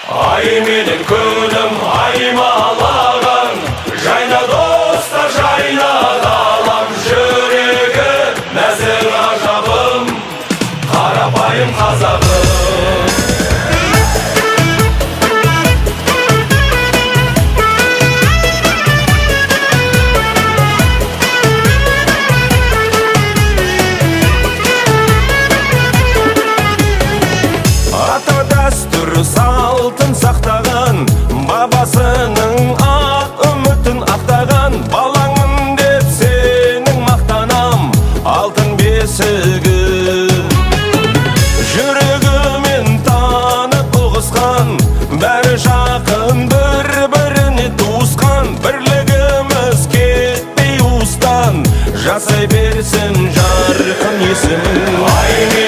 Ай менің күнім аймалаған, жайна достар жайна қалам, жүрегі нәзір ғажабым, қарапайым қазағым. Салтын сақтаған, бабасының ақ үмітін ақтаған, балаңмын деп сенің мақтанам, алтын бесігі. Жүрегімен танып ұғысқан, бәрі жақын, бір-біріне туысқан, бірлігіміз кетпей уыстан, жасай берсін жарқын есімін.